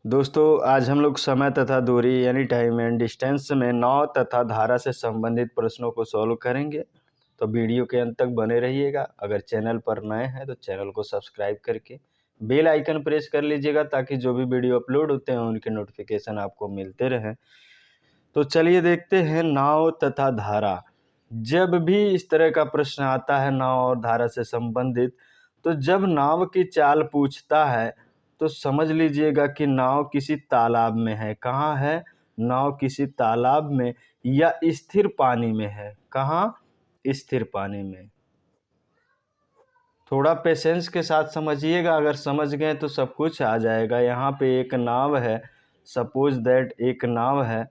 दोस्तों आज हम लोग समय तथा दूरी यानी टाइम एंड डिस्टेंस में नाव तथा धारा से संबंधित प्रश्नों को सॉल्व करेंगे। तो वीडियो के अंत तक बने रहिएगा। अगर चैनल पर नए हैं तो चैनल को सब्सक्राइब करके बेल आइकन प्रेस कर लीजिएगा ताकि जो भी वीडियो अपलोड होते हैं उनके नोटिफिकेशन आपको मिलते रहें। तो चलिए देखते हैं नाव तथा धारा। जब भी इस तरह का प्रश्न आता है नाव और धारा से संबंधित, तो जब नाव की चाल पूछता है तो समझ लीजिएगा कि नाव किसी तालाब में है। कहाँ है? नाव किसी तालाब में या स्थिर पानी में है। कहाँ? स्थिर पानी में। थोड़ा पेशेंस के साथ समझिएगा, अगर समझ गए तो सब कुछ आ जाएगा। यहाँ पे एक नाव है, सपोज दैट एक नाव है,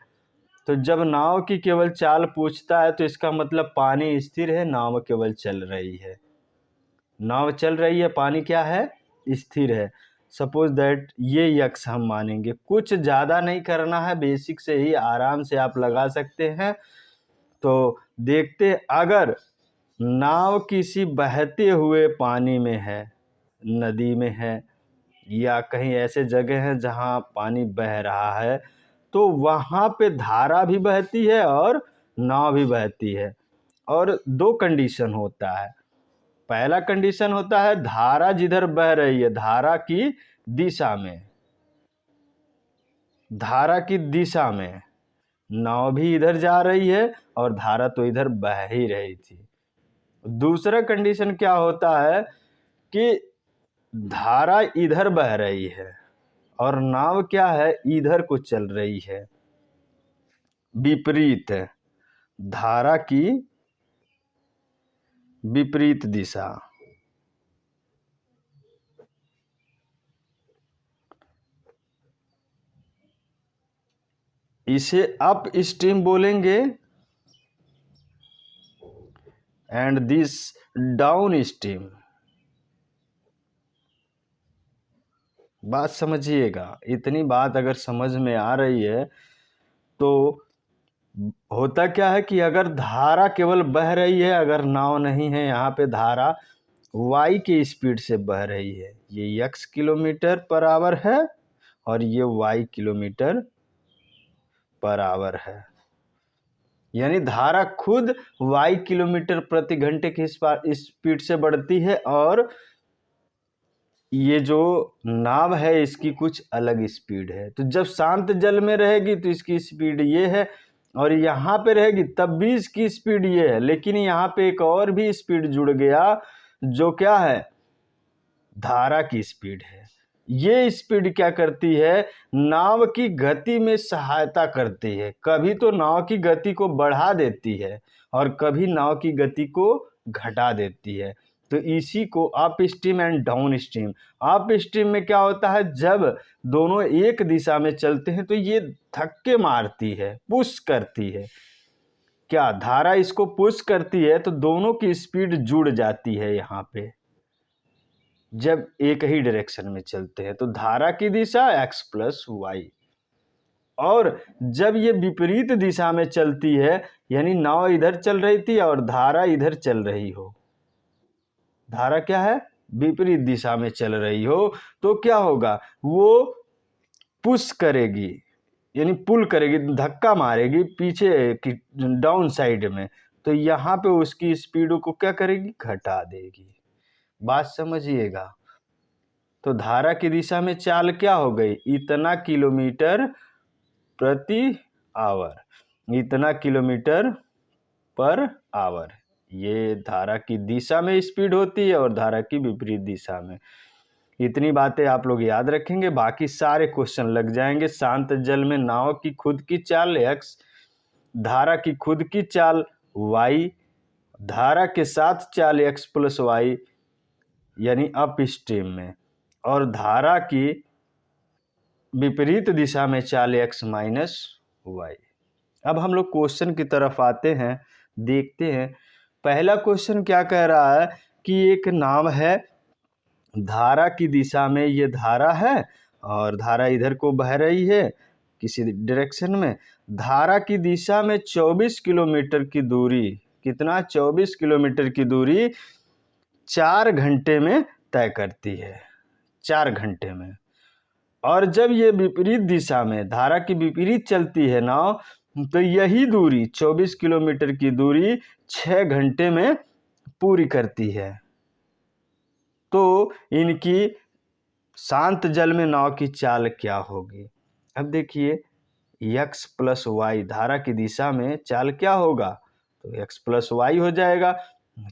तो जब नाव की केवल चाल पूछता है तो इसका मतलब पानी स्थिर है, नाव केवल चल रही है। नाव चल रही है, पानी क्या है? स्थिर है। सपोज दैट ये यक्स हम मानेंगे। कुछ ज़्यादा नहीं करना है, बेसिक से ही आराम से आप लगा सकते हैं। तो देखते अगर नाव किसी बहते हुए पानी में है, नदी में है या कहीं ऐसे जगह है जहाँ पानी बह रहा है, तो वहाँ पे धारा भी बहती है और नाव भी बहती है। और दो कंडीशन होता है। पहला कंडीशन होता है धारा जिधर बह रही है, धारा की दिशा में, धारा की दिशा में नाव भी इधर जा रही है और धारा तो इधर बह ही रही थी। दूसरा कंडीशन क्या होता है कि धारा इधर बह रही है और नाव क्या है? इधर को चल रही है, विपरीत धारा की विपरीत दिशा। इसे अप स्ट्रीम बोलेंगे एंड दिस डाउन स्ट्रीम। बात समझिएगा, इतनी बात अगर समझ में आ रही है तो होता क्या है कि अगर धारा केवल बह रही है, अगर नाव नहीं है, यहाँ पे धारा y की स्पीड से बह रही है, ये x किलोमीटर पर आवर है और ये y किलोमीटर पर आवर है, यानी धारा खुद y किलोमीटर प्रति घंटे की स्पीड से बढ़ती है और ये जो नाव है इसकी कुछ अलग स्पीड है। तो जब शांत जल में रहेगी तो इसकी स्पीड ये है और यहाँ पे रहेगी तब भी इसकी स्पीड ये है, लेकिन यहाँ पे एक और भी स्पीड जुड़ गया जो क्या है? धारा की स्पीड है। ये स्पीड क्या करती है? नाव की गति में सहायता करती है। कभी तो नाव की गति को बढ़ा देती है और कभी नाव की गति को घटा देती है। तो इसी को up stream and down stream. Up stream में क्या होता है? जब दोनों एक दिशा में चलते हैं तो ये धक्के मारती है, पुश करती है। क्या धारा इसको पुश करती है तो दोनों की स्पीड जुड़ जाती है। यहाँ पे जब एक ही डायरेक्शन में चलते हैं तो धारा की दिशा x प्लस वाई, और जब ये विपरीत दिशा में चलती है, यानी नाव इधर चल रही थी और धारा इधर चल रही हो, धारा क्या है? विपरीत दिशा में चल रही हो, तो क्या होगा? वो पुश करेगी, यानी पुल करेगी, धक्का मारेगी पीछे की डाउन साइड में, तो यहाँ पे उसकी स्पीड को क्या करेगी? घटा देगी। बात समझिएगा। तो धारा की दिशा में चाल क्या हो गई? इतना किलोमीटर प्रति आवर, इतना किलोमीटर पर आवर। ये धारा की दिशा में स्पीड होती है और धारा की विपरीत दिशा में। इतनी बातें आप लोग याद रखेंगे, बाकी सारे क्वेश्चन लग जाएंगे। शांत जल में नाव की खुद की चाल x, धारा की खुद की चाल y, धारा के साथ चाल x प्लस वाई यानी अप स्ट्रीम में, और धारा की विपरीत दिशा में चाल x माइनस वाई। अब हम लोग क्वेश्चन की तरफ आते हैं, देखते हैं। पहला क्वेश्चन क्या कह रहा है कि एक नाव है, धारा की दिशा में ये धारा है और धारा इधर को बह रही है किसी डायरेक्शन में। धारा की दिशा में 24 किलोमीटर की दूरी, कितना? 24 किलोमीटर की दूरी 4 घंटे में तय करती है, 4 घंटे में। और जब ये विपरीत दिशा में धारा की विपरीत चलती है नाव, तो यही दूरी 24 किलोमीटर की दूरी 6 घंटे में पूरी करती है। तो इनकी शांत जल में नाव की चाल क्या होगी? अब देखिए x प्लस वाई धारा की दिशा में चाल क्या होगा? तो x प्लस वाई हो जाएगा।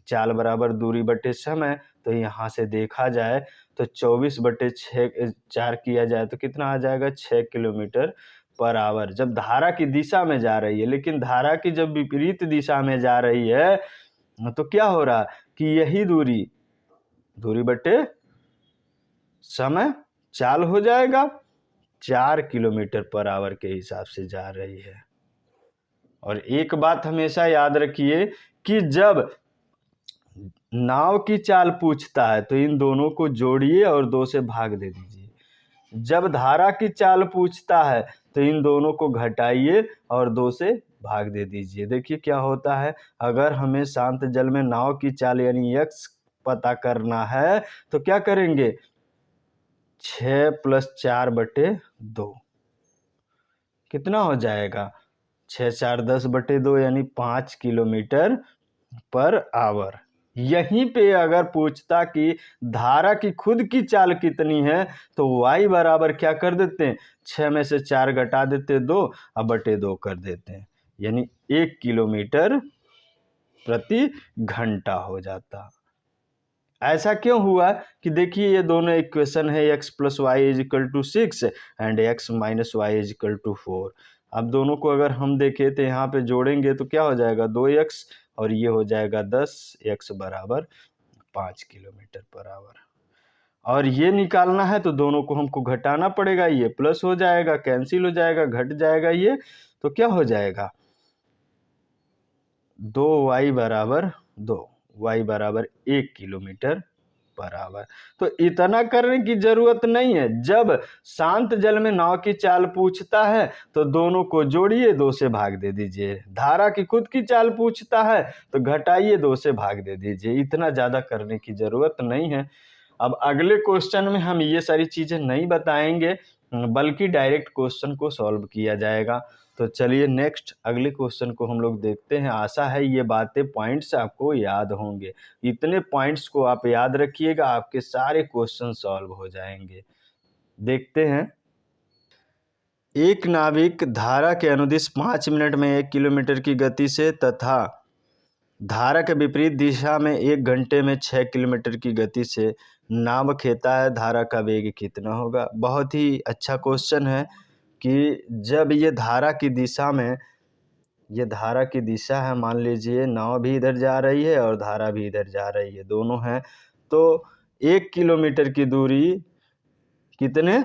चाल बराबर दूरी बटे समय, तो यहाँ से देखा जाए तो 24/4 किया जाए तो कितना आ जाएगा? 6 किलोमीटर पर आवर। जब धारा की दिशा में जा रही है, लेकिन धारा की जब विपरीत दिशा में जा रही है तो क्या हो रहा कि यही दूरी बटे समय चाल हो जाएगा, 4 किलोमीटर पर आवर के हिसाब से जा रही है। और एक बात हमेशा याद रखिए कि जब नाव की चाल पूछता है तो इन दोनों को जोड़िए और 2 से भाग दे दीजिए। जब धारा की चाल पूछता है तो इन दोनों को घटाइए और 2 से भाग दे दीजिए। देखिए क्या होता है, अगर हमें शांत जल में नाव की चाल यानी x पता करना है तो क्या करेंगे? 6 + 4/2 कितना हो जाएगा? 6 × 4 = 10/2 यानी 5 किलोमीटर पर आवर। यहीं पे अगर पूछता कि धारा की खुद की चाल कितनी है तो y बराबर क्या कर देते हैं? 6 में से 4 घटा देते 2 और बटे 2 कर देते हैं, यानी 1 किलोमीटर प्रति घंटा हो जाता। ऐसा क्यों हुआ कि देखिए ये दोनों इक्वेशन है x + y = 6 and x - y = 4। अब दोनों को अगर हम देखें तो यहाँ पे जोड़ेंगे तो क्या हो जाएगा? 2x और ये हो जाएगा 10, x बराबर 5 किलोमीटर पर आवर। और ये निकालना है तो दोनों को हमको घटाना पड़ेगा, ये प्लस हो जाएगा, कैंसिल हो जाएगा, घट जाएगा ये, तो क्या हो जाएगा? 2y बराबर 2, y बराबर 1 किलोमीटर पर आवर। तो इतना करने की जरूरत नहीं है। जब शांत जल में नाव की चाल पूछता है तो दोनों को जोड़िए, 2 से भाग दे दीजिए। धारा की खुद की चाल पूछता है तो घटाइए, 2 से भाग दे दीजिए। इतना ज़्यादा करने की ज़रूरत नहीं है। अब अगले क्वेश्चन में हम ये सारी चीज़ें नहीं बताएंगे, बल्कि डायरेक्ट क्वेश्चन को सॉल्व किया जाएगा। तो चलिए नेक्स्ट अगले क्वेश्चन को हम लोग देखते हैं। आशा है ये बातें पॉइंट्स आपको याद होंगे। इतने पॉइंट्स को आप याद रखिएगा, आपके सारे क्वेश्चन सॉल्व हो जाएंगे। देखते हैं। एक नाविक धारा के अनुदिश 5 मिनट में 1 किलोमीटर की गति से तथा धारा के विपरीत दिशा में 1 घंटे में 6 किलोमीटर की गति से नाव खेता है, धारा का वेग कितना होगा? बहुत ही अच्छा क्वेश्चन है कि जब ये धारा की दिशा में, ये धारा की दिशा है, मान लीजिए नाव भी इधर जा रही है और धारा भी इधर जा रही है, दोनों हैं, तो 1 किलोमीटर की दूरी कितने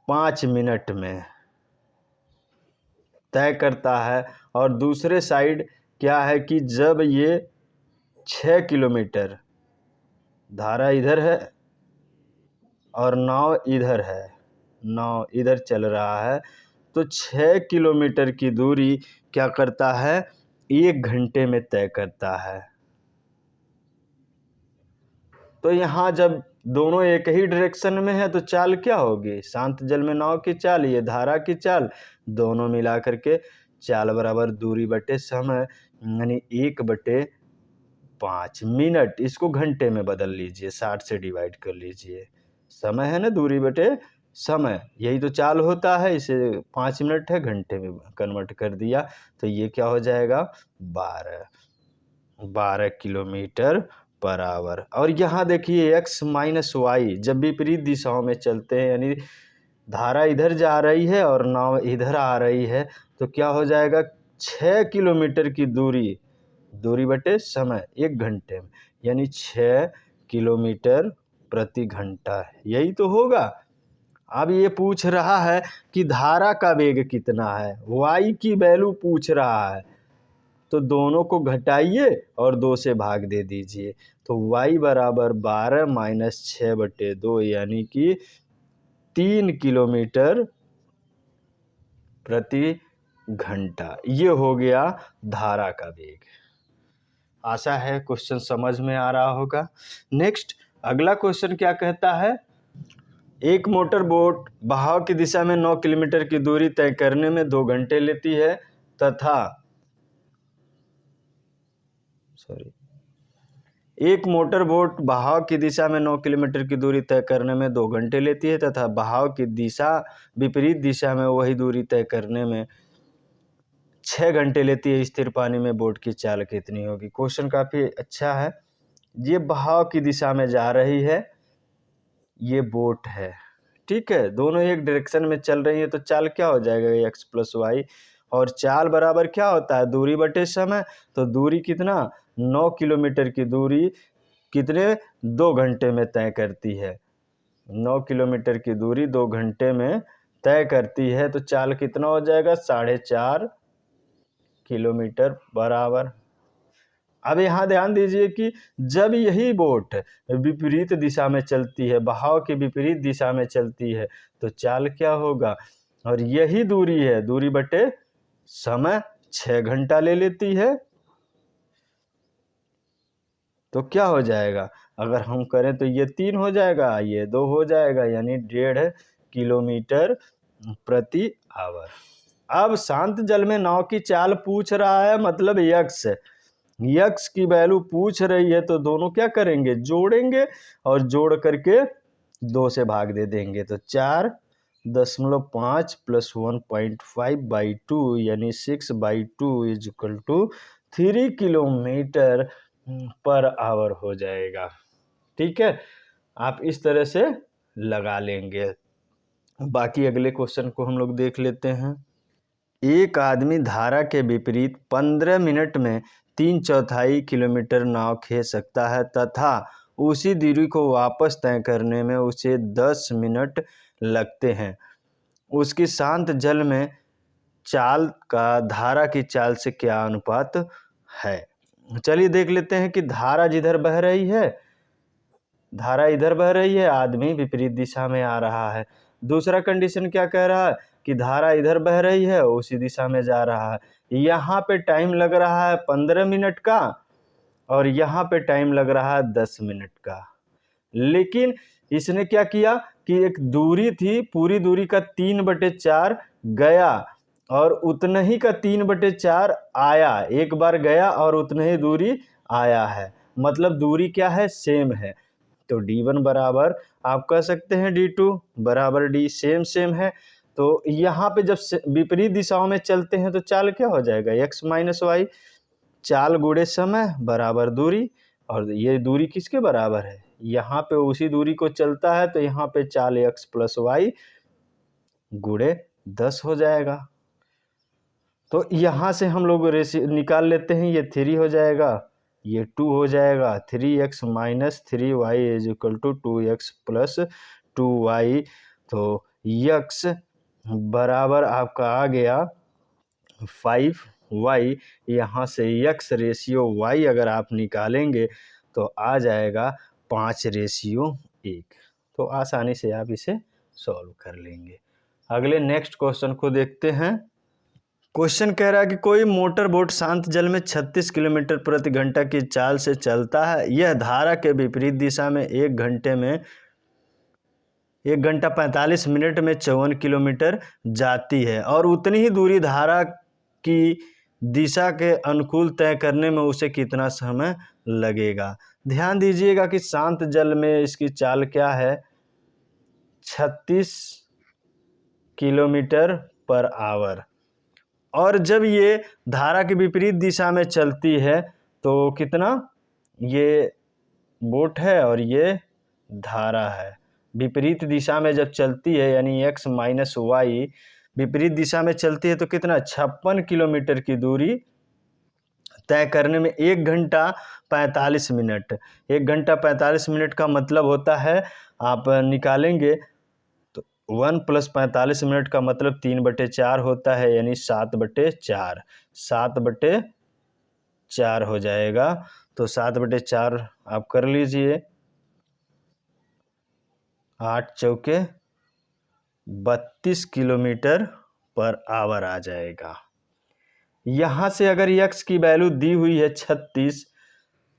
5 मिनट में तय करता है। और दूसरे साइड क्या है कि जब ये 6 किलोमीटर, धारा इधर है और नाव इधर है, नाव इधर चल रहा है, तो 6 किलोमीटर की दूरी क्या करता है? 1 घंटे में तय करता है। तो यहाँ जब दोनों एक ही डायरेक्शन में है तो चाल क्या होगी? शांत जल में नाव की चाल, ये धारा की चाल, दोनों मिला करके चाल बराबर दूरी बटे समय, यानी 1/5 मिनट। इसको घंटे में बदल लीजिए, 60 से डिवाइड कर लीजिए। समय है ना, दूरी बटे समय, यही तो चाल होता है। इसे 5 मिनट है, घंटे में कन्वर्ट कर दिया तो ये क्या हो जाएगा? 12 किलोमीटर पर आवर। और यहाँ देखिए x - y जब विपरीत दिशाओं में चलते हैं, यानी धारा इधर जा रही है और नाव इधर आ रही है, तो क्या हो जाएगा? 6 किलोमीटर की दूरी बटे समय 1 घंटे में, यानी 6 किलोमीटर प्रति घंटा, यही तो होगा। अब ये पूछ रहा है कि धारा का वेग कितना है, y की वैल्यू पूछ रहा है, तो दोनों को घटाइए और 2 से भाग दे दीजिए। तो y बराबर 12 - 6/2 यानी कि 3 किलोमीटर प्रति घंटा। ये हो गया धारा का वेग। आशा है क्वेश्चन समझ में आ रहा होगा। नेक्स्ट अगला क्वेश्चन क्या कहता है? एक मोटर बोट बहाव की दिशा में 9 किलोमीटर की दूरी तय करने में 2 घंटे लेती है तथा एक मोटर बोट बहाव की दिशा में 9 किलोमीटर की दूरी तय करने में 2 घंटे लेती है तथा बहाव की दिशा विपरीत दिशा में वही दूरी तय करने में 6 घंटे लेती है। स्थिर पानी में बोट की चाल कितनी होगी। क्वेश्चन काफ़ी अच्छा है। ये बहाव की दिशा में जा रही है, ये बोट है, ठीक है, दोनों एक डायरेक्शन में चल रही है, तो चाल क्या हो जाएगा, x प्लस वाई। और चाल बराबर क्या होता है, दूरी बटे समय। तो दूरी कितना, 9 किलोमीटर की दूरी कितने 2 घंटे में तय करती है। 9 किलोमीटर की दूरी 2 घंटे में तय करती है, तो चाल कितना हो जाएगा, 4.5 किलोमीटर बराबर। अब यहाँ ध्यान दीजिए कि जब यही बोट विपरीत दिशा में चलती है, बहाव के विपरीत दिशा में चलती है, तो चाल क्या होगा। और यही दूरी है, दूरी बटे समय 6 घंटा ले लेती है, तो क्या हो जाएगा, अगर हम करें तो ये 3 हो जाएगा, ये 2 हो जाएगा, यानी 1.5 किलोमीटर प्रति आवर। अब शांत जल में नाव की चाल पूछ रहा है, मतलब यक्स की वैल्यू पूछ रही है, तो दोनों क्या करेंगे, जोड़ेंगे और जोड़ करके 2 से भाग दे देंगे, तो 4.5 प्लस 1.5/2 यानी 6/2 is equal to 3 kilometre per hour हो जाएगा। ठीक है, आप इस तरह से लगा लेंगे। बाकी अगले क्वेश्चन को हम लोग देख लेते हैं। एक आदमी धारा के विपरीत 15 मिनट में 3/4 किलोमीटर नाव खींच सकता है तथा उसी दूरी को वापस तय करने में उसे 10 मिनट लगते हैं। उसकी शांत जल में चाल का धारा की चाल से क्या अनुपात है। चलिए देख लेते हैं कि धारा जिधर बह रही है, धारा इधर बह रही है, आदमी विपरीत दिशा में आ रहा है। दूसरा कंडीशन क्या कह रहा है कि धारा इधर बह रही है, उसी दिशा में जा रहा है। यहाँ पे टाइम लग रहा है 15 मिनट का और यहाँ पे टाइम लग रहा है 10 मिनट का। लेकिन इसने क्या किया कि एक दूरी थी, पूरी दूरी का 3/4 गया और उतने ही का 3/4 आया, एक बार गया और उतने ही दूरी आया है, मतलब दूरी क्या है, सेम है। तो D1 बराबर आप कह सकते हैं D2 बराबर D, सेम है। तो यहाँ पे जब विपरीत दिशाओं में चलते हैं तो चाल क्या हो जाएगा, x माइनस वाई, चाल गुणे समय बराबर दूरी, और ये दूरी किसके बराबर है, यहाँ पे उसी दूरी को चलता है, तो यहाँ पे चाल x प्लस वाई गुणे 10 हो जाएगा। तो यहाँ से हम लोग रेशियो निकाल लेते हैं, ये 3 हो जाएगा, ये 2 हो जाएगा, 3x minus 3y is equal to 2x plus 2y। तो x बराबर आपका आ गया 5y। यहाँ से x रेशियो y अगर आप निकालेंगे तो आ जाएगा 5:1। तो आसानी से आप इसे सॉल्व कर लेंगे। अगले नेक्स्ट क्वेश्चन को देखते हैं। क्वेश्चन कह रहा है कि कोई मोटर बोट शांत जल में 36 किलोमीटर प्रति घंटा की चाल से चलता है। यह धारा के विपरीत दिशा में 1 घंटा 45 मिनट में 54 किलोमीटर जाती है और उतनी ही दूरी धारा की दिशा के अनुकूल तय करने में उसे कितना समय लगेगा। ध्यान दीजिएगा कि शांत जल में इसकी चाल क्या है, 36 किलोमीटर पर आवर, और जब ये धारा के विपरीत दिशा में चलती है तो कितना, ये बोट है और ये धारा है, विपरीत दिशा में जब चलती है यानी x माइनस वाई विपरीत दिशा में चलती है तो कितना 56 किलोमीटर की दूरी तय करने में 1 घंटा 45 मिनट। 1 घंटा 45 मिनट का मतलब होता है, आप निकालेंगे तो 1 प्लस 45 मिनट का मतलब 3/4 होता है, यानी 7/4, 7/4 हो जाएगा। तो 7/4 आप कर लीजिए, 8 चौके 32 किलोमीटर पर आवर आ जाएगा। यहाँ से अगर x की वैल्यू दी हुई है 36,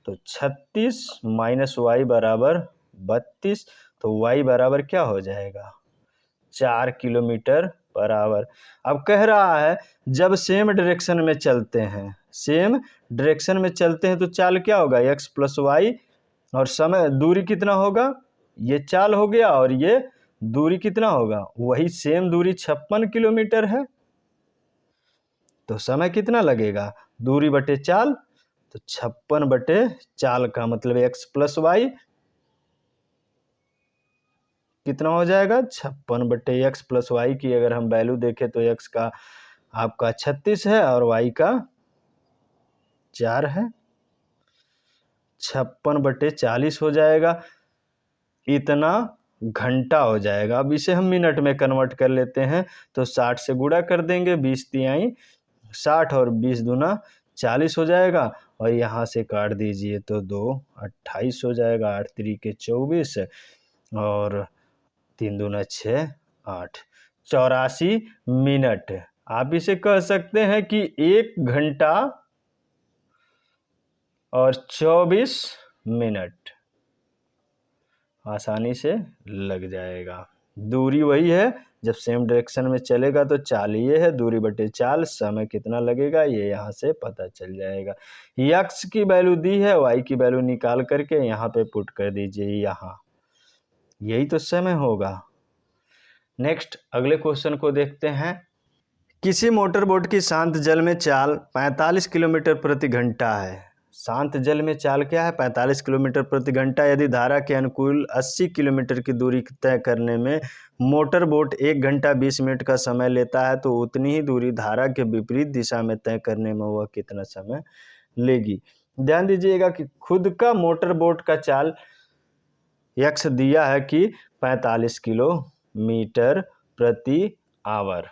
तो 36 माइनस वाई बराबर 32, तो y बराबर क्या हो जाएगा, 4 किलोमीटर पर आवर। अब कह रहा है जब सेम डायरेक्शन में चलते हैं, सेम डायरेक्शन में चलते हैं तो चाल क्या होगा, x प्लस वाई, और समय दूरी कितना होगा, ये चाल हो गया और ये दूरी कितना होगा, वही सेम दूरी 56 किलोमीटर है। तो समय कितना लगेगा, दूरी बटे चाल, तो 56 बटे चाल का मतलब x प्लस वाई कितना हो जाएगा, 56 बटे x प्लस वाई की अगर हम वैल्यू देखें तो x का आपका 36 है और y का 4 है, 56 बटे 40 हो जाएगा, इतना घंटा हो जाएगा। अब इसे हम मिनट में कन्वर्ट कर लेते हैं तो 60 से गुणा कर देंगे, 20 तिहाई 60 और 20 दूना 40 हो जाएगा, और यहाँ से काट दीजिए तो 2 28 हो जाएगा, 8 3 24 और 3 दूना 6 8, 84 मिनट। आप इसे कह सकते हैं कि 1 घंटा और 24 मिनट आसानी से लग जाएगा। दूरी वही है, जब सेम डायरेक्शन में चलेगा तो चाल ये है, दूरी बटे चाल, समय कितना लगेगा ये यहाँ से पता चल जाएगा। x की वैल्यू दी है, y की वैल्यू निकाल करके यहाँ पे पुट कर दीजिए, यहाँ यही तो समय होगा। नेक्स्ट अगले क्वेश्चन को देखते हैं। किसी मोटर बोट की शांत जल में चाल 45 किलोमीटर प्रति घंटा है। शांत जल में चाल क्या है, 45 किलोमीटर प्रति घंटा। यदि धारा के अनुकूल 80 किलोमीटर की दूरी तय करने में मोटर बोट 1 घंटा 20 मिनट का समय लेता है तो उतनी ही दूरी धारा के विपरीत दिशा में तय करने में वह कितना समय लेगी। ध्यान दीजिएगा कि खुद का मोटर बोट का चाल x दिया है कि 45 किलोमीटर प्रति आवर,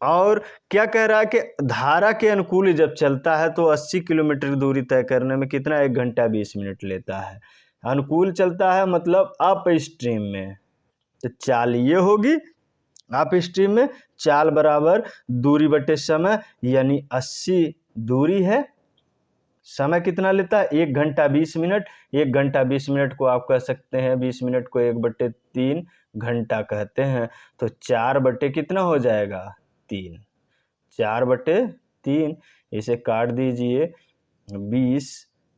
और क्या कह रहा है कि धारा के अनुकूल जब चलता है तो 80 किलोमीटर दूरी तय करने में कितना, 1 घंटा 20 मिनट लेता है। अनुकूल चलता है मतलब अप स्ट्रीम में, तो चाल ये होगी अप स्ट्रीम में, चाल बराबर दूरी बटे समय, यानी 80 दूरी है, समय कितना लेता है, 1 घंटा 20 मिनट। 1 घंटा 20 मिनट को आप कह सकते हैं, 20 मिनट को 1/3 घंटा कहते हैं, तो 4 बटे कितना हो जाएगा, 3, 4/3, इसे काट दीजिए, 20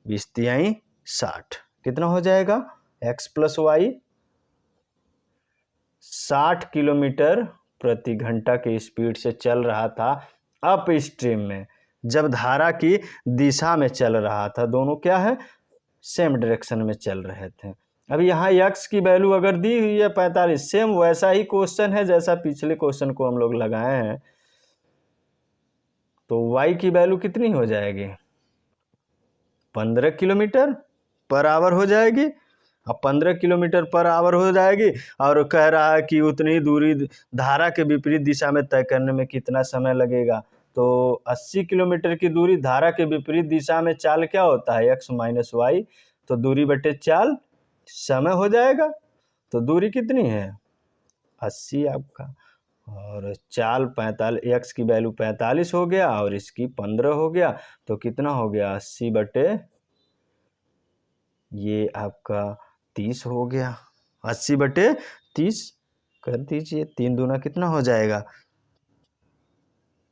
20 तिहाई 60, कितना हो जाएगा, x प्लस वाई 60 किलोमीटर प्रति घंटा की स्पीड से चल रहा था अप स्ट्रीम में, जब धारा की दिशा में चल रहा था। दोनों क्या है, सेम डायरेक्शन में चल रहे थे। अब यहाँ x की वैल्यू अगर दी हुई है 45, सेम वैसा ही क्वेश्चन है जैसा पिछले क्वेश्चन को हम लोग लगाए हैं, तो y की वैल्यू कितनी हो जाएगी, 15 किलोमीटर पर आवर हो जाएगी। अब 15 किलोमीटर पर आवर हो जाएगी, और कह रहा है कि उतनी दूरी धारा के विपरीत दिशा में तय करने में कितना समय लगेगा। तो 80 किलोमीटर की दूरी धारा के विपरीत दिशा में चाल क्या होता है, x माइनस वाई, तो दूरी बटे चाल समय हो जाएगा। तो दूरी कितनी है, 80 आपका, और चाल 45, x की वैल्यू 45 हो गया और इसकी 15 हो गया, तो कितना हो गया, 80 बटे ये आपका 30 हो गया, 80 बटे 30 कर दीजिए, 3 दूना कितना हो जाएगा,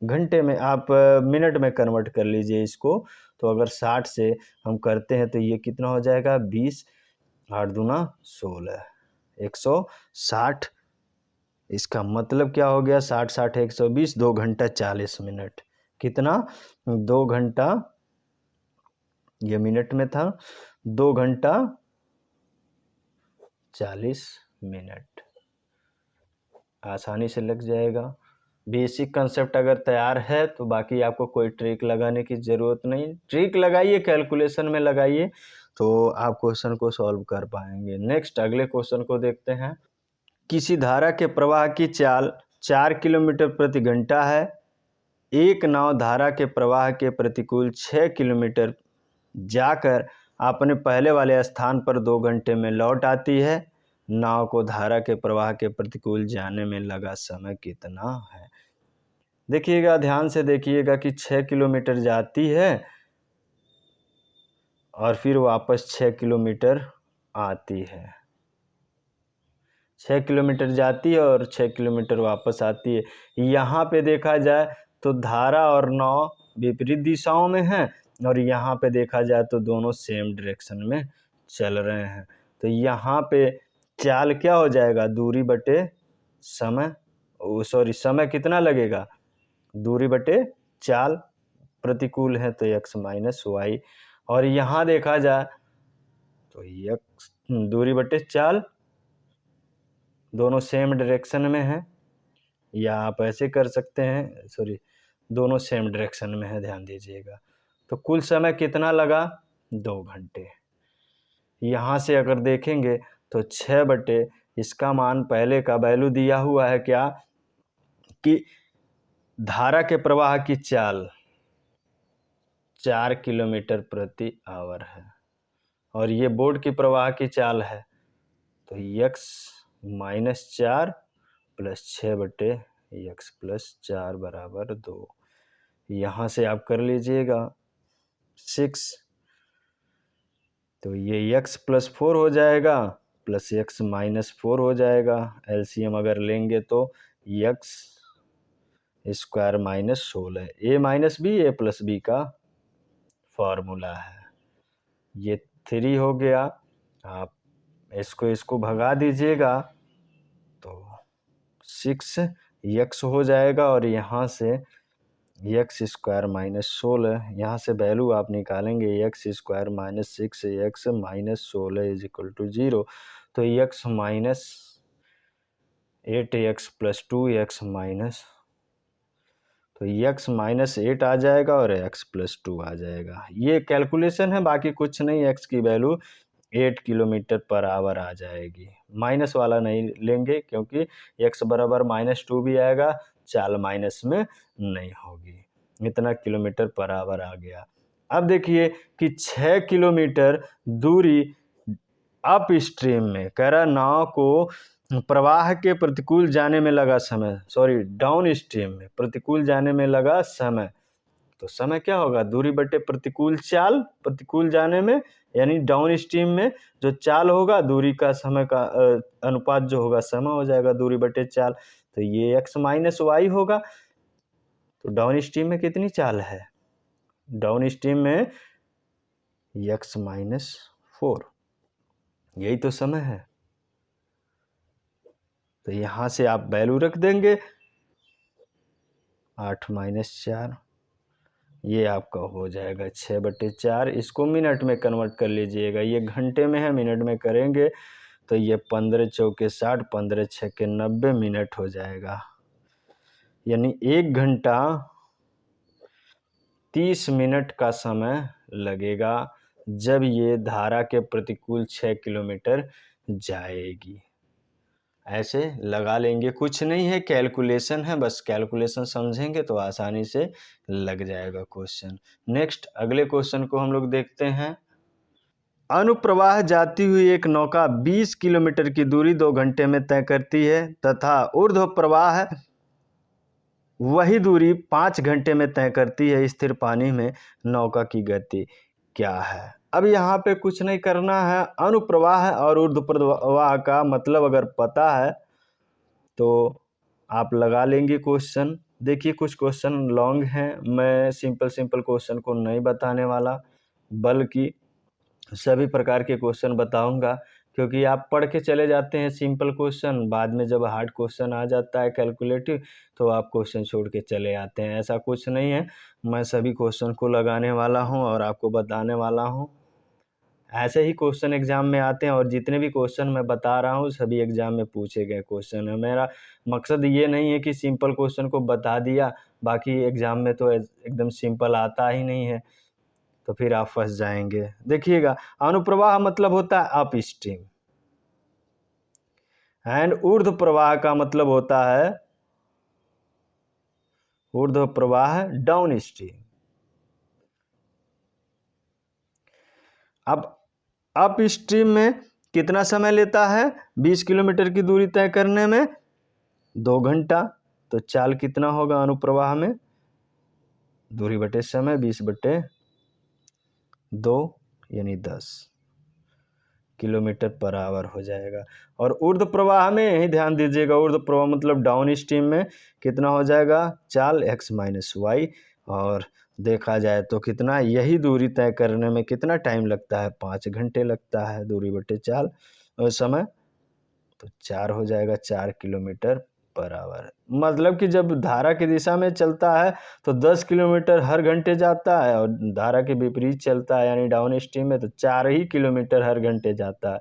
घंटे में, आप मिनट में कन्वर्ट कर लीजिए इसको। तो अगर 60 से हम करते हैं तो ये कितना हो जाएगा, 20, 8 दूना 16, 160। इसका मतलब क्या हो गया, 60 60 120, 2 घंटा 40 मिनट, कितना, 2 घंटा, ये मिनट में था, 2 घंटा 40 मिनट, आसानी से लग जाएगा। बेसिक कंसेप्ट अगर तैयार है तो बाकी आपको कोई ट्रिक लगाने की ज़रूरत नहीं, ट्रिक लगाइए, कैलकुलेशन में लगाइए, तो आप क्वेश्चन को सॉल्व कर पाएंगे। नेक्स्ट अगले क्वेश्चन को देखते हैं। किसी धारा के प्रवाह की चाल 4 किलोमीटर प्रति घंटा है। एक नाव धारा के प्रवाह के प्रतिकूल 6 किलोमीटर जाकर अपने पहले वाले स्थान पर 2 घंटे में लौट आती है। नाव को धारा के प्रवाह के प्रतिकूल जाने में लगा समय कितना है। देखिएगा, ध्यान से देखिएगा कि 6 किलोमीटर जाती है और फिर वापस 6 किलोमीटर आती है। 6 किलोमीटर जाती है और 6 किलोमीटर वापस आती है। यहाँ पे देखा जाए तो धारा और नाव विपरीत दिशाओं में हैं और यहाँ पे देखा जाए तो दोनों सेम डायरेक्शन में चल रहे हैं। तो यहाँ पे चाल क्या हो जाएगा, दूरी बटे समय, समय कितना लगेगा, दूरी बटे चाल, प्रतिकूल है तो x माइनस वाई। और यहाँ देखा जाए तो x दूरी बटे चाल, दोनों सेम डायरेक्शन में है, या आप ऐसे कर सकते हैं, दोनों सेम डायरेक्शन में है, ध्यान दीजिएगा। तो कुल समय कितना लगा, 2 घंटे। यहाँ से अगर देखेंगे तो 6 बटे इसका मान पहले का वैल्यू दिया हुआ है क्या, कि धारा के प्रवाह की चाल 4 किलोमीटर प्रति आवर है और ये बोर्ड की प्रवाह की चाल है, तो x माइनस 4 प्लस 6 बटे x प्लस 4 बराबर 2। यहाँ से आप कर लीजिएगा 6, तो ये x प्लस 4 हो जाएगा प्लस x माइनस 4 हो जाएगा। एलसीएम अगर लेंगे तो x square minus 16, a minus B A plus B का फॉर्मूला है। ये 3 हो गया, आप इसको भगा दीजिएगा तो 6x हो जाएगा और यहाँ से x स्क्वायर माइनस 16, यहाँ से वैल्यू आप निकालेंगे x square minus 6x minus 16 is equal to 0। तो x minus 8x plus 2x minus, तो x माइनस 8 आ जाएगा और x प्लस 2 आ जाएगा। ये कैलकुलेशन है, बाकी कुछ नहीं। x की वैल्यू 8 किलोमीटर पर आवर आ जाएगी, माइनस वाला नहीं लेंगे क्योंकि x बराबर माइनस 2 भी आएगा, चाल माइनस में नहीं होगी। इतना किलोमीटर पर आवर आ गया। अब देखिए कि 6 किलोमीटर दूरी अप स्ट्रीम में, कह रहा नाव को प्रवाह के प्रतिकूल जाने में लगा समय, डाउन स्ट्रीम में प्रतिकूल जाने में लगा समय। तो समय क्या होगा, दूरी बटे प्रतिकूल चाल, प्रतिकूल जाने में यानी डाउन स्ट्रीम में जो चाल होगा दूरी का समय का अनुपात जो होगा समय हो जाएगा दूरी बटे चाल। तो ये x माइनस वाई होगा। तो डाउन स्ट्रीम में कितनी चाल है, डाउन स्ट्रीम में x माइनस 4, यही तो समय है। तो यहाँ से आप वैल्यू रख देंगे 8 माइनस 4, ये आपका हो जाएगा 6 बटे 4। इसको मिनट में कन्वर्ट कर लीजिएगा, ये घंटे में है, मिनट में करेंगे तो ये 15 चौके 60, 15 छक्के 90 मिनट हो जाएगा, यानी 1 घंटा 30 मिनट का समय लगेगा जब ये धारा के प्रतिकूल 6 किलोमीटर जाएगी। ऐसे लगा लेंगे, कुछ नहीं है, कैलकुलेशन है, बस कैलकुलेशन समझेंगे तो आसानी से लग जाएगा क्वेश्चन। नेक्स्ट अगले क्वेश्चन को हम लोग देखते हैं। अनुप्रवाह जाती हुई एक नौका 20 किलोमीटर की दूरी 2 घंटे में तय करती है तथा ऊर्ध्व प्रवाह वही दूरी 5 घंटे में तय करती है। स्थिर पानी में नौका की गति क्या है। अब यहाँ पे कुछ नहीं करना है, अनुप्रवाह और ऊर्ध्व प्रवाह का मतलब अगर पता है तो आप लगा लेंगे क्वेश्चन। देखिए कुछ क्वेश्चन लॉन्ग हैं, मैं सिंपल क्वेश्चन को नहीं बताने वाला, बल्कि सभी प्रकार के क्वेश्चन बताऊंगा, क्योंकि आप पढ़ के चले जाते हैं सिंपल क्वेश्चन, बाद में जब हार्ड क्वेश्चन आ जाता है कैलकुलेटिव तो आप क्वेश्चन छोड़ के चले आते हैं। ऐसा कुछ नहीं है, मैं सभी क्वेश्चन को लगाने वाला हूं और आपको बताने वाला हूं। ऐसे ही क्वेश्चन एग्जाम में आते हैं और जितने भी क्वेश्चन मैं बता रहा हूँ सभी एग्जाम में पूछे गए क्वेश्चन है। मेरा मकसद ये नहीं है कि सिंपल क्वेश्चन को बता दिया, बाकी एग्जाम में तो एकदम सिंपल आता ही नहीं है, तो फिर आप फंस जाएंगे। देखिएगा, अनुप्रवाह मतलब होता है अप स्ट्रीम एंड ऊर्ध्व प्रवाह का मतलब होता है ऊर्ध्व प्रवाह डाउन स्ट्रीम। अब अप स्ट्रीम में कितना समय लेता है, 20 किलोमीटर की दूरी तय करने में 2 घंटा। तो चाल कितना होगा अनुप्रवाह में, दूरी बटे समय 20 बटे 2 यानी 10। किलोमीटर पर आवर हो जाएगा। और ऊर्ध्व प्रवाह में यही ध्यान दीजिएगा, ऊर्ध्व प्रवाह मतलब डाउन स्ट्रीम में कितना हो जाएगा, चाल x माइनस वाई। और देखा जाए तो कितना, यही दूरी तय करने में कितना टाइम लगता है, 5 घंटे लगता है, दूरी बटे चाल और समय, तो 4 हो जाएगा, 4 किलोमीटर पर आवर। मतलब कि जब धारा की दिशा में चलता है तो 10 किलोमीटर हर घंटे जाता है, और धारा के विपरीत चलता है यानी डाउन स्ट्रीम में तो 4 ही किलोमीटर हर घंटे जाता है।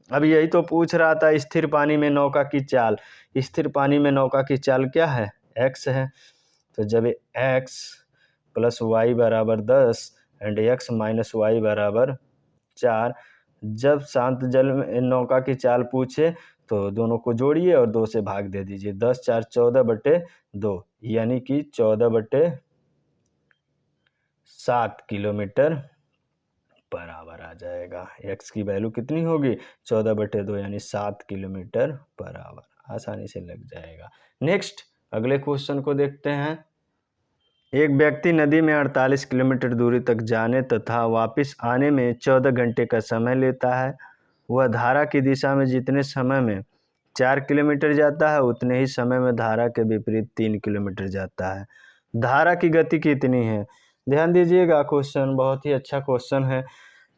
अब यही तो पूछ रहा था, स्थिर पानी में नौका की चाल। स्थिर पानी में नौका की चाल क्या है, x है। तो जब x प्लस वाई बराबर 10 एंड x माइनस वाई बराबर 4, जब शांत जल में नौका की चाल पूछे तो दोनों को जोड़िए और 2 से भाग दे दीजिए। 10 4 14 बटे 2 यानी कि 14 बटे 7 किलोमीटर पर आवर आ जाएगा। x की वैल्यू कितनी होगी, 14 बटे 2 यानी 7 किलोमीटर पर आवर। आसानी से लग जाएगा। नेक्स्ट अगले क्वेश्चन को देखते हैं। एक व्यक्ति नदी में 48 किलोमीटर दूरी तक जाने तथा वापस आने में 14 घंटे का समय लेता है। वह धारा की दिशा में जितने समय में 4 किलोमीटर जाता है उतने ही समय में धारा के विपरीत 3 किलोमीटर जाता है। धारा की गति कितनी है। ध्यान दीजिएगा, क्वेश्चन बहुत ही अच्छा क्वेश्चन है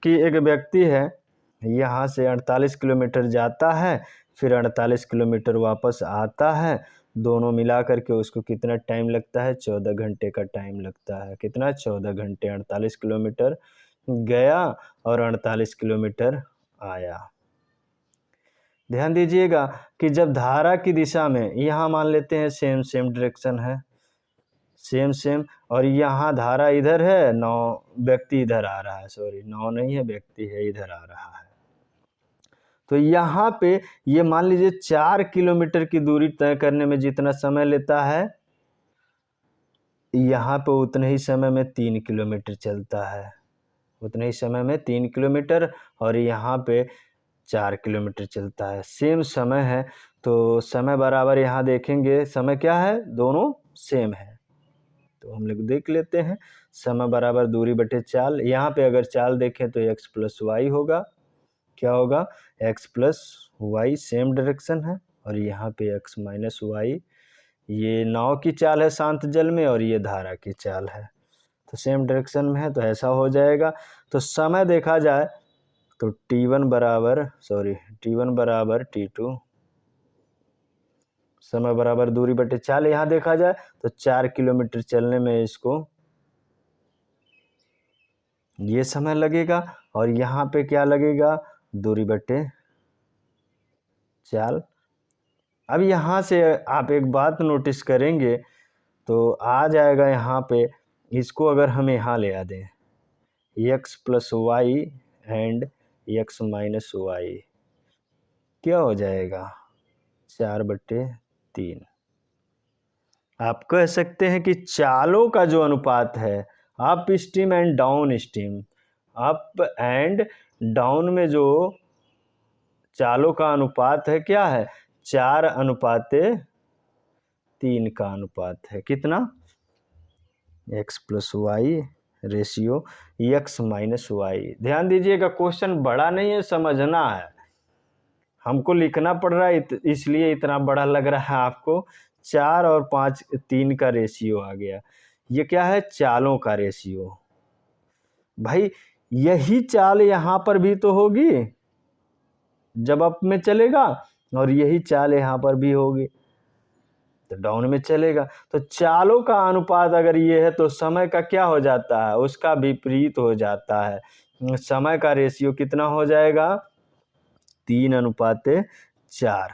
कि एक व्यक्ति है, यहाँ से 48 किलोमीटर जाता है, फिर 48 किलोमीटर वापस आता है, दोनों मिला करके उसको कितना टाइम लगता है, 14 घंटे का टाइम लगता है। कितना, 14 घंटे। 48 किलोमीटर गया और 48 किलोमीटर आया। ध्यान दीजिएगा कि जब धारा की दिशा में, यहाँ मान लेते हैं सेम सेम डायरेक्शन है, सेम सेम, और यहाँ धारा इधर है, 9 व्यक्ति इधर आ रहा है, सॉरी 9 नहीं है, व्यक्ति है इधर आ रहा है। तो यहाँ पे ये मान लीजिए 4 किलोमीटर की दूरी तय करने में जितना समय लेता है, यहाँ पे उतने ही समय में 3 किलोमीटर चलता है, उतने ही समय में 3 किलोमीटर, और यहाँ पे 4 किलोमीटर चलता है। सेम समय है तो समय बराबर, यहाँ देखेंगे समय क्या है, दोनों सेम है, तो हम लोग देख लेते हैं। समय बराबर दूरी बटे चाल, यहाँ पे अगर चाल देखें तो x प्लस वाई होगा। क्या होगा, x plus Y, same direction है, और यहाँ पे x माइनस वाई, ये नाव की चाल है शांत जल में और ये धारा की चाल है, तो सेम डायरेक्शन में है, तो ऐसा हो जाएगा। तो समय देखा जाए तो t1 बराबर t2, समय बराबर दूरी बटे चाल, यहाँ देखा जाए तो 4 किलोमीटर चलने में इसको ये समय लगेगा, और यहाँ पे क्या लगेगा, दूरी बटे चाल। अब यहाँ से आप एक बात नोटिस करेंगे तो आ जाएगा यहाँ पे, इसको अगर हम यहाँ ले आ दें x plus Y and x minus Y, क्या हो जाएगा, 4/3। आप कह सकते हैं कि चालों का जो अनुपात है, up stream and down stream, up and down में जो चालों का अनुपात है क्या है, 4:3 का अनुपात है। कितना, x plus Y ratio x minus Y. ध्यान दीजिएगा, क्वेश्चन बड़ा नहीं है, समझना है। हमको लिखना पड़ रहा है इसलिए इतना बड़ा लग रहा है आपको। 4 और 5, 3 का रेशियो आ गया। ये क्या है, चालों का रेशियो। भाई यही चाल यहाँ पर भी तो होगी जब अप में चलेगा, और यही चाल यहाँ पर भी होगी तो डाउन में चलेगा। तो चालों का अनुपात अगर ये है तो समय का क्या हो जाता है, उसका विपरीत हो जाता है। समय का रेशियो कितना हो जाएगा, 3:4।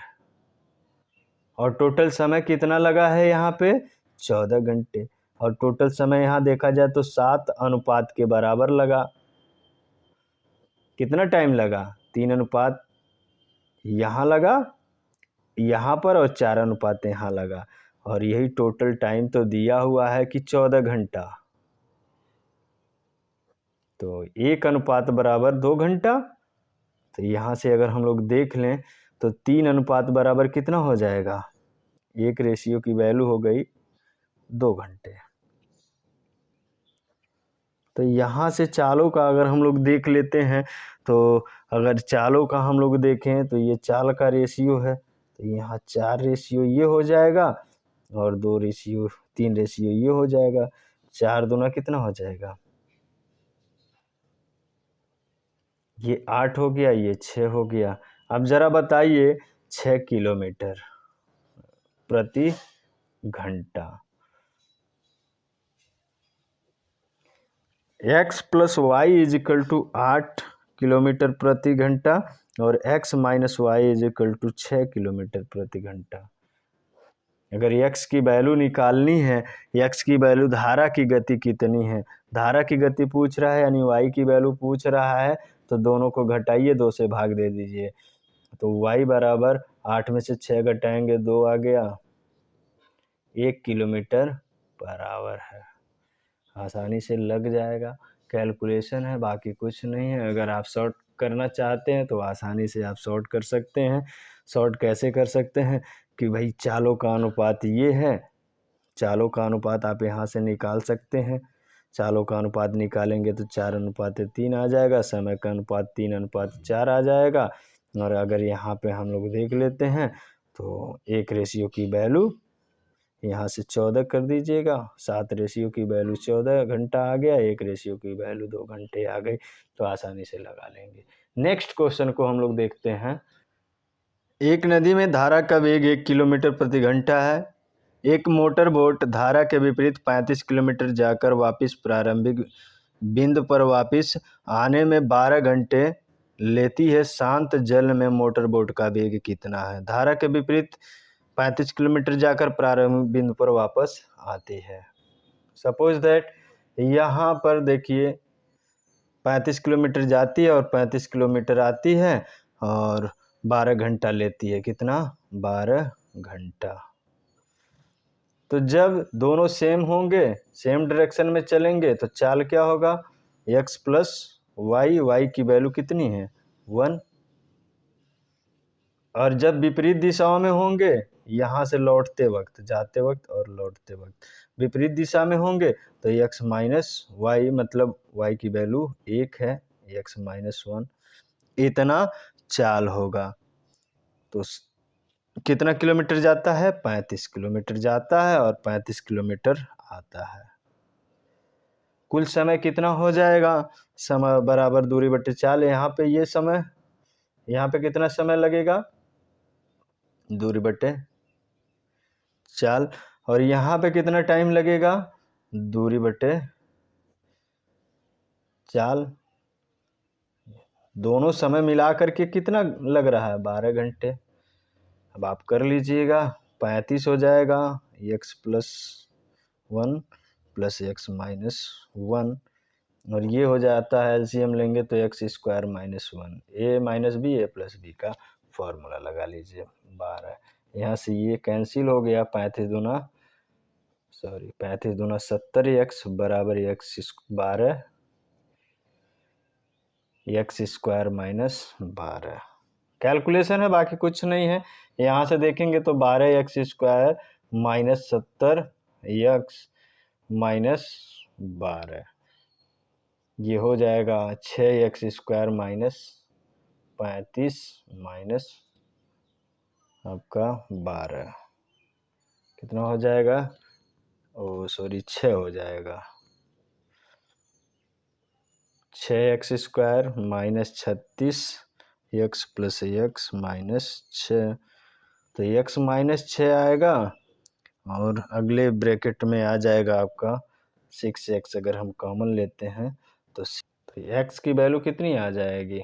और टोटल समय कितना लगा है यहाँ पे, 14 घंटे। और टोटल समय यहाँ देखा जाए तो 7 अनुपात के बराबर लगा। कितना टाइम लगा, 3 अनुपात यहाँ लगा यहाँ पर, और 4 अनुपात यहाँ लगा, और यही टोटल टाइम तो दिया हुआ है कि 14 घंटा। तो 1 अनुपात बराबर 2 घंटा। तो यहाँ से अगर हम लोग देख लें तो 3 अनुपात बराबर कितना हो जाएगा, 1 रेशियो की वैल्यू हो गई 2 घंटे। तो यहाँ से चालों का अगर हम लोग देख लेते हैं, तो अगर चालों का हम लोग देखें तो ये चाल का रेशियो है, तो यहाँ 4 रेशियो ये हो जाएगा और 2 रेशियो 3 रेशियो ये हो जाएगा। 4 दूना कितना हो जाएगा, ये 8 हो गया, ये 6 हो गया। अब ज़रा बताइए 6 किलोमीटर प्रति घंटा, x plus Y is equal to 8 kilometre प्रति घंटा और x minus Y is equal to 6 kilometre प्रति घंटा। अगर x की वैल्यू निकालनी है, x की वैल्यू धारा की गति कितनी है, धारा की गति पूछ रहा है यानी y की वैल्यू पूछ रहा है, तो दोनों को घटाइए, 2 से भाग दे दीजिए। तो y बराबर 8 में से 6 घटाएंगे 2 आ गया, 1 किलोमीटर पर आवर है। आसानी से लग जाएगा, कैलकुलेशन है, बाकी कुछ नहीं है। अगर आप शॉर्ट करना चाहते हैं तो आसानी से आप शॉर्ट कर सकते हैं। शॉर्ट कैसे कर सकते हैं कि भाई चालों का अनुपात ये है, चालों का अनुपात आप यहाँ से निकाल सकते हैं। चालों का अनुपात निकालेंगे तो 4:3 आ जाएगा, समय का अनुपात 3:4 आ जाएगा। और अगर यहाँ पे हम लोग देख लेते हैं तो 1 रेशियो की वैल्यू यहाँ से 14 कर दीजिएगा, 7 रेशियो की वैल्यू 14 घंटा आ गया, 1 रेशियो की वैल्यू 2 घंटे आ गई, तो आसानी से लगा लेंगे। नेक्स्ट क्वेश्चन को हम लोग देखते हैं। एक नदी में धारा का वेग 1 किलोमीटर प्रति घंटा है। एक मोटर बोट धारा के विपरीत 35 किलोमीटर जाकर वापस प्रारंभिक बिंदु पर वापस आने में 12 घंटे लेती है। शांत जल में मोटर बोट का वेग कितना है? धारा के विपरीत 35 किलोमीटर जाकर प्रारंभिक बिंदु पर वापस आती है। सपोज दैट यहाँ पर देखिए 35 किलोमीटर जाती है और 35 किलोमीटर आती है और 12 घंटा लेती है। कितना? 12 घंटा। तो जब दोनों सेम होंगे, सेम डायरेक्शन में चलेंगे, तो चाल क्या होगा? x प्लस वाई, वाई की वैल्यू कितनी है? 1। और जब विपरीत दिशाओं में होंगे, यहाँ से लौटते वक्त, जाते वक्त और लौटते वक्त विपरीत दिशा में होंगे, तो x माइनस वाई, मतलब y की वैल्यू 1 है, x माइनस 1, इतना चाल होगा। तो कितना किलोमीटर जाता है? 35 किलोमीटर जाता है और 35 किलोमीटर आता है। कुल समय कितना हो जाएगा? समय बराबर दूरी बटे चाल। यहाँ पे ये समय, यहाँ पे कितना समय लगेगा? दूरी बटे चाल। और यहाँ पे कितना टाइम लगेगा? दूरी बटे चाल। दोनों समय मिला करके कितना लग रहा है? 12 घंटे। अब आप कर लीजिएगा, 35 हो जाएगा, x plus 1 plus x minus 1, और ये हो जाता है एलसीएम लेंगे तो x square minus 1, a minus B, A plus B का फॉर्मूला लगा लीजिए। 12, यहाँ से ये कैंसिल हो गया, 35 दूना 70, x बराबर x 12, x square minus 12। Calculation है, बाकी कुछ नहीं है। यहाँ से देखेंगे तो 12x square minus 70 x minus 12, ये हो जाएगा 6x स्क्वायर माइनस 35 माइनस आपका 12, कितना हो जाएगा? 6 हो जाएगा। 6x square minus 36 x plus x minus 6, तो x माइनस 6 आएगा और अगले ब्रैकेट में आ जाएगा आपका 6x। अगर हम कॉमन लेते हैं तो x की वैल्यू कितनी आ जाएगी?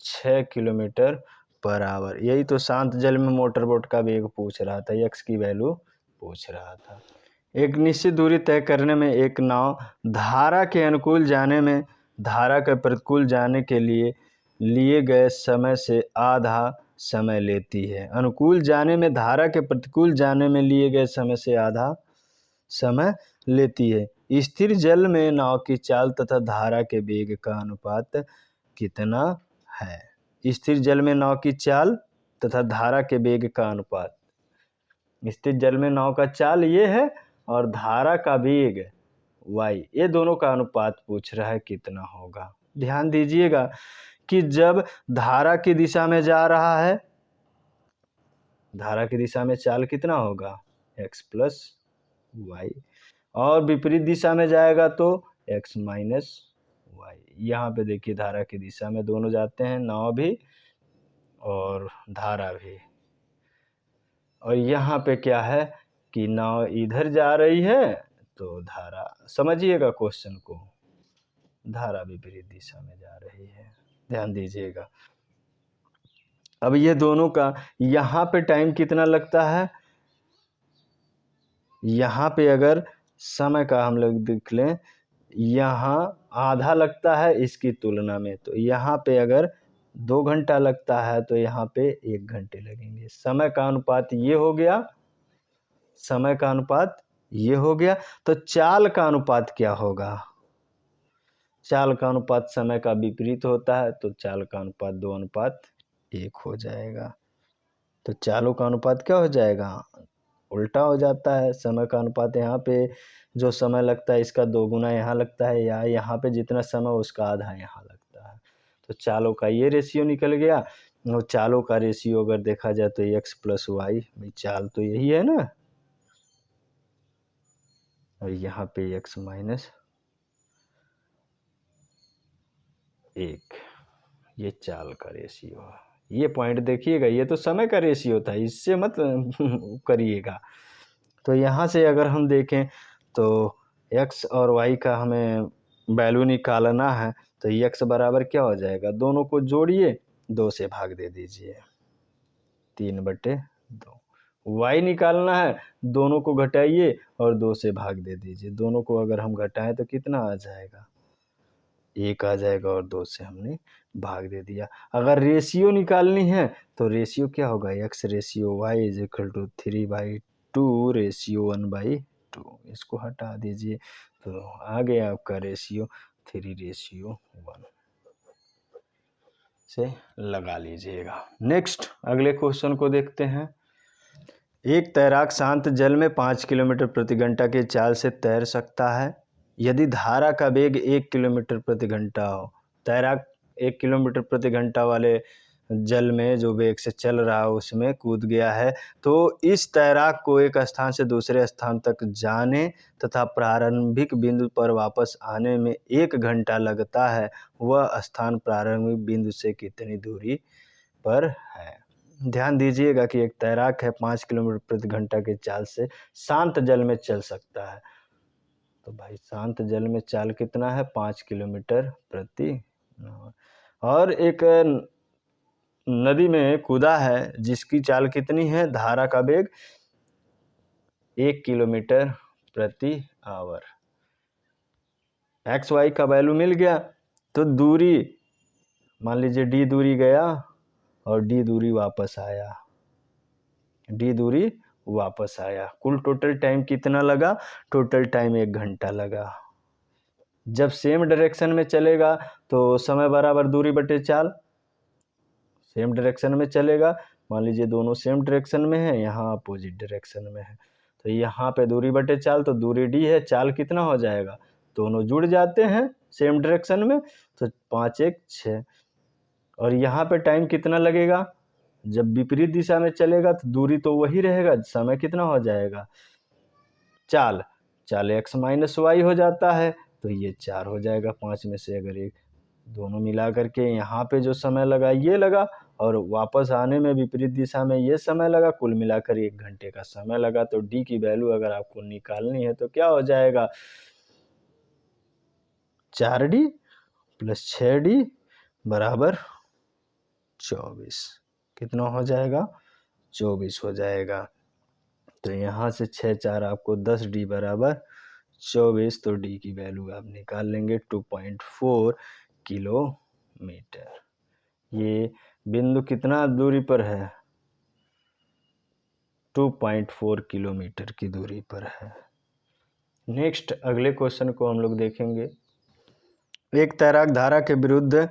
6 किलोमीटर पर आवर। यही तो शांत जल में मोटर बोट का वेग पूछ रहा था, x की वैल्यू पूछ रहा था। एक निश्चित दूरी तय करने में एक नाव धारा के अनुकूल जाने में धारा के प्रतिकूल जाने के लिए गए समय से आधा समय लेती है। अनुकूल जाने में धारा के प्रतिकूल जाने में लिए गए समय से आधा समय लेती है। स्थिर जल में नाव की चाल तथा धारा के वेग का अनुपात कितना है? स्थिर जल में नाव की चाल तथा धारा के वेग का अनुपात। स्थिर जल में नाव का चाल ये है और धारा का वेग y, ये दोनों का अनुपात पूछ रहा है कितना होगा। ध्यान दीजिएगा कि जब धारा की दिशा में जा रहा है, धारा की दिशा में चाल कितना होगा x प्लस वाई, और विपरीत दिशा में जाएगा तो x माइनस वाई। यहाँ पे देखिए धारा की दिशा में दोनों जाते हैं, नाव भी और धारा भी। और यहाँ पे क्या है कि नाव इधर जा रही है तो धारा, समझिएगा क्वेश्चन को, धारा विपरीत दिशा में जा रही है। ध्यान दीजिएगा। अब ये दोनों का यहाँ पे टाइम कितना लगता है, यहाँ पे अगर समय का हम लोग देख लें, यहाँ आधा लगता है इसकी तुलना में, तो यहाँ पे अगर 2 घंटा लगता है तो यहाँ पे 1 घंटे लगेंगे। समय का अनुपात ये हो गया, समय का अनुपात ये हो गया। तो चाल का अनुपात क्या होगा, चाल का अनुपात समय का विपरीत होता है, तो चाल का अनुपात 2:1 हो जाएगा। तो चालों का अनुपात क्या हो जाएगा, उल्टा हो जाता है। समय का अनुपात यहाँ पे जो समय लगता है इसका 2 गुना यहाँ लगता है, या यहाँ पे जितना समय उसका आधा यहाँ लगता है। तो चालों का ये रेशियो निकल गया। और चालों का रेशियो अगर देखा जाए तो x प्लस वाई, भाई चाल तो यही है ना, और यहाँ पे x माइनस 1, ये चाल का रेशियो है। ये पॉइंट देखिएगा, ये तो समय का रेशियो था, इससे मत करिएगा। तो यहाँ से अगर हम देखें तो x और y का हमें वैल्यू निकालना है, तो x बराबर क्या हो जाएगा, दोनों को जोड़िए, 2 से भाग दे दीजिए, 3/2। y निकालना है, दोनों को घटाइए और 2 से भाग दे दीजिए। दोनों को अगर हम घटाएं तो कितना आ जाएगा, 1 आ जाएगा, और 2 से हमने भाग दे दिया। अगर रेशियो निकालनी है तो रेशियो क्या होगा, x ratio y is equal to 3/2 ratio 1/2। इसको हटा दीजिए तो आ गया आपका रेशियो 3:1 से लगा लीजिएगा। नेक्स्ट अगले क्वेश्चन को देखते हैं। एक तैराक शांत जल में 5 किलोमीटर प्रति घंटा की चाल से तैर सकता है यदि धारा का वेग 1 किलोमीटर प्रति घंटा हो। तैराक 1 किलोमीटर प्रति घंटा वाले जल में जो वेग से चल रहा है उसमें कूद गया है, तो इस तैराक को एक स्थान से दूसरे स्थान तक जाने तथा प्रारंभिक बिंदु पर वापस आने में 1 घंटा लगता है। वह स्थान प्रारंभिक बिंदु से कितनी दूरी पर है। ध्यान दीजिएगा कि एक तैराक है, 5 किलोमीटर प्रति घंटा की चाल से शांत जल में चल सकता है। तो भाई शांत जल में चाल कितना है, 5 किलोमीटर प्रति, और एक नदी में कूदा है जिसकी चाल कितनी है, धारा का वेग 1 किलोमीटर प्रति आवर। एक्स वाई का वैल्यू मिल गया, तो दूरी मान लीजिए d दूरी गया और d दूरी वापस आया, d दूरी वापस आया। कुल टोटल टाइम कितना लगा, टोटल टाइम 1 घंटा लगा। जब सेम डायरेक्शन में चलेगा तो समय बराबर दूरी बटे चाल, सेम डायरेक्शन में चलेगा, मान लीजिए दोनों सेम डायरेक्शन में है, यहाँ अपोजिट डायरेक्शन में है, तो यहाँ पे दूरी बटे चाल, तो दूरी d है, चाल कितना हो जाएगा, दोनों जुड़ जाते हैं सेम डायरेक्शन में, तो 5×1 6। और यहाँ पे टाइम कितना लगेगा, जब विपरीत दिशा में चलेगा तो दूरी तो वही रहेगा, समय कितना हो जाएगा, चाल x माइनस वाई हो जाता है, तो ये 4 हो जाएगा 5 में से अगर एक, दोनों मिला करके यहाँ पे जो समय लगा ये लगा, और वापस आने में विपरीत दिशा में ये समय लगा, कुल मिलाकर 1 घंटे का समय लगा। तो d की वैल्यू अगर आपको निकालनी है तो क्या हो जाएगा, 4d प्लस 6d बराबर 24। कितना हो जाएगा, 24 हो जाएगा। तो यहाँ से 6 4 आपको 10d बराबर 24, तो d की वैल्यू आप निकाल लेंगे 2.4 किलोमीटर। ये बिंदु कितना दूरी पर है, 2.4 किलोमीटर की दूरी पर है। नेक्स्ट अगले क्वेश्चन को हम लोग देखेंगे। एक तैराक धारा के विरुद्ध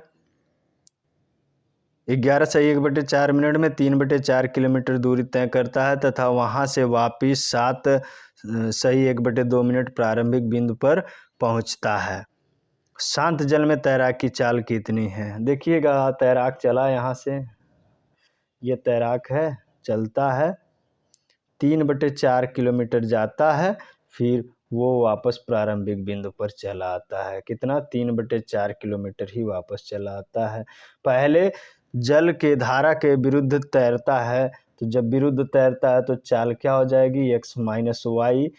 11 से 1/4 मिनट में 3/4 किलोमीटर दूरी तय करता है तथा वहां से वापिस 7 सही 1/2 मिनट प्रारंभिक बिंदु पर पहुंचता है। शांत जल में तैराक की चाल कितनी है? देखिएगा, तैराक चला यहाँ से, ये तैराक है, चलता है, 3/4 किलोमीटर जाता है, फिर वो वापस प्रारंभिक बिंदु पर चला आता है। कितना? 3/4 किलोमीटर ही वापस चला आता है। पहले जल के धारा के विरुद्ध तैरता है, तो जब विरुद्ध तैरता है तो चाल क्या हो जाएगी? x minus Y.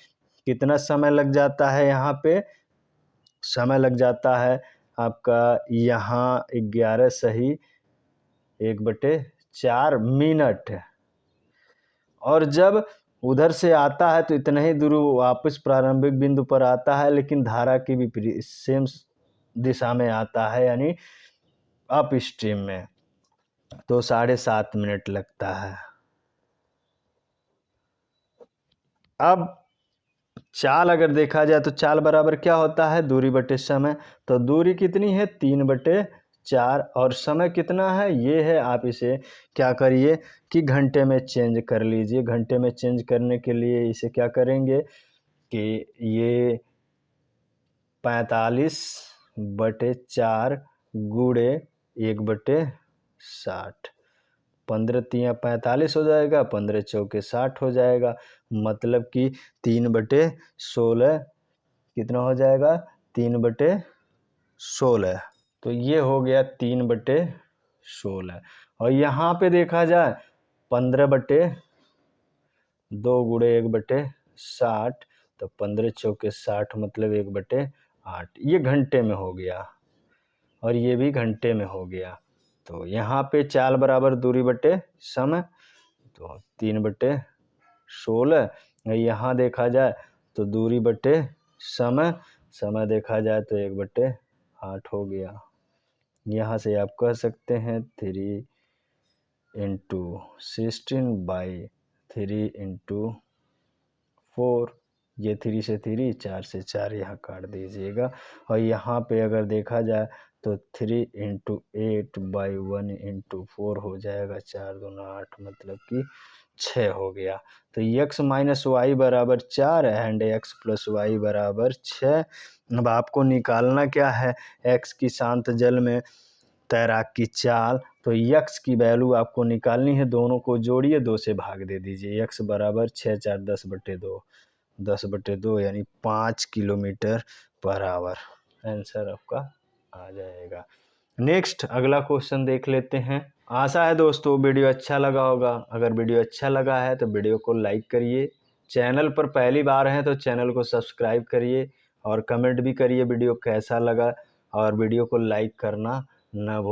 कितना समय लग जाता है यहाँ पे? समय लग जाता है आपका यहाँ 11 सही 1/4 मिनट। और जब उधर से आता है तो इतना ही दूर वापस प्रारंभिक बिंदु पर आता है, लेकिन धारा की विपरीत सेम दिशा में आता है, यानी अप स्ट्रीम में, तो 7.5 मिनट लगता है। अब चाल अगर देखा जाए तो चाल बराबर क्या होता है? दूरी बटे समय। तो दूरी कितनी है? 3/4, और समय कितना है? ये है। आप इसे क्या करिए कि घंटे में चेंज कर लीजिए। घंटे में चेंज करने के लिए इसे क्या करेंगे कि ये 45/4 गुणे 1/60, 15×3 45 हो जाएगा, 15×4 60 हो जाएगा। मतलब कि 3/16 कितना हो जाएगा? 3/16। तो ये हो गया 3/16। और यहाँ पे देखा जाए 15/2 गुणे 1/60, तो 15×4 60, मतलब 1/8। ये घंटे में हो गया, और ये भी घंटे में हो गया। तो यहाँ पे चाल बराबर दूरी बटे समय, तो 3/16। यहाँ देखा जाए तो दूरी बटे समय, समय देखा जाए तो 1/8 हो गया। यहाँ से आप कह सकते हैं 3 × 16/3 × 4, ये 3 से 3, 4 से 4 यहाँ काट दीजिएगा। और यहाँ पे अगर देखा जाए तो 3 × 8/1 × 4 हो जाएगा, 4 दूना 8, मतलब कि 6 हो गया। तो x माइनस वाई बराबर 4 एंड x प्लस वाई बराबर 6। अब आपको निकालना क्या है? x की शांत जल में तैराक की चाल। तो x की वैल्यू आपको निकालनी है, दोनों को जोड़िए, 2 से भाग दे दीजिए। x बराबर 6 4 10/2, 10/2 यानी 5 किलोमीटर पर आवर। आंसर आपका आ जाएगा। नेक्स्ट अगला क्वेश्चन देख लेते हैं। आशा है दोस्तों वीडियो अच्छा लगा होगा। अगर वीडियो अच्छा लगा है तो वीडियो को लाइक करिए, चैनल पर पहली बार हैं तो चैनल को सब्सक्राइब करिए, और कमेंट भी करिए वीडियो कैसा लगा, और वीडियो को लाइक करना ना भूलिए।